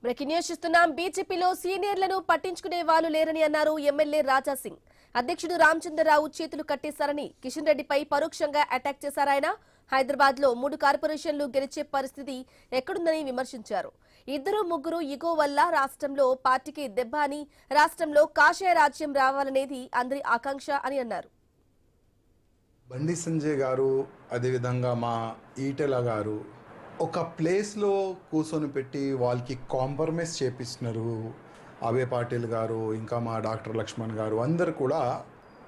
Breaking news చూస్తున్నాం. బీజేపీలో సీనియర్లను పట్టించుకునే వాళ్ళు లేరని అన్నారు ఎమ్మెల్యే రాజా సింగ్. అధ్యక్షుడు రామచంద్రరావు చేతులు కట్టేశారని కిషన్ రెడ్డిపై పరోక్షంగా అటాక్ చేశారాయన. హైదరాబాద్ లో 3 కార్పొరేషన్లు గెలిచే పరిస్థితి ఎక్కడుందని విమర్శించారు. ఇద్దరు ముగ్గురు ఇగో వల్ల రాష్ట్రంలో పార్టీకి దెబ్బ అని, రాష్ట్రంలో కాషాయ రాజ్యం రావాలనేది అందరి ఆకాంక్ష అని అన్నారు. బండి సంజయ్ గారు, అదేవిధంగా మా ఈటెల గారు ఒక ప్లేస్లో కూర్చొని పెట్టి వాళ్ళకి కాంప్రమైజ్ చేపిస్తున్నారు. అభయ్ పాటిల్ గారు, ఇంకా మా డాక్టర్ లక్ష్మణ్ గారు, అందరు కూడా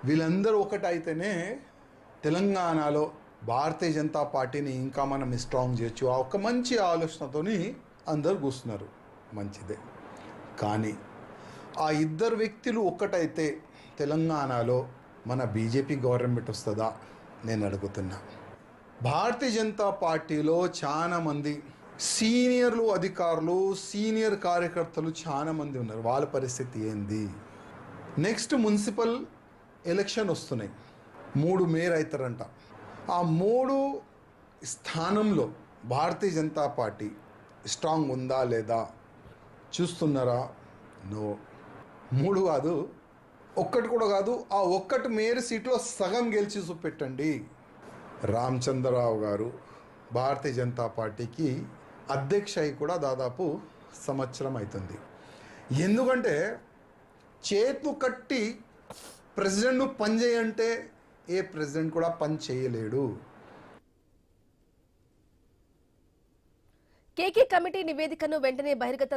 వీళ్ళందరూ ఒకటైతేనే తెలంగాణలో భారతీయ జనతా పార్టీని ఇంకా మనం స్ట్రాంగ్ చేయొచ్చు. ఆ ఒక మంచి ఆలోచనతోని అందరు కూర్చున్నారు, మంచిదే. కానీ ఆ ఇద్దరు వ్యక్తులు ఒక్కటైతే తెలంగాణలో మన బీజేపీ గవర్నమెంట్ వస్తుందా నేను అడుగుతున్నా. భారతీయ జనతా పార్టీలో చాలామంది సీనియర్లు, అధికారులు, సీనియర్ కార్యకర్తలు చాలామంది ఉన్నారు. వాళ్ళ పరిస్థితి ఏంది? నెక్స్ట్ మున్సిపల్ ఎలక్షన్ వస్తున్నాయి, 3 మేయర్ అవుతారంట. ఆ 3 స్థానంలో భారతీయ జనతా పార్టీ స్ట్రాంగ్ ఉందా లేదా చూస్తున్నారా? నో. 3 కాదు, ఒక్కటి కూడా కాదు. ఆ ఒక్కటి మేయర్ సీట్లో సగం గెలిచి చూపెట్టండి. రామచంద్రరావు గారు భారతీయ జనతా పార్టీకి అధ్యక్ష అయి కూడా దాదాపు సంవత్సరం అవుతుంది. ఎందుకంటే చేతులు కట్టి ప్రెసిడెంట్ను పని చేయంటే ఏ ప్రెసిడెంట్ కూడా పని చేయలేడు. కేకే కమిటీ నివేదికను వెంటనే బహిర్గతం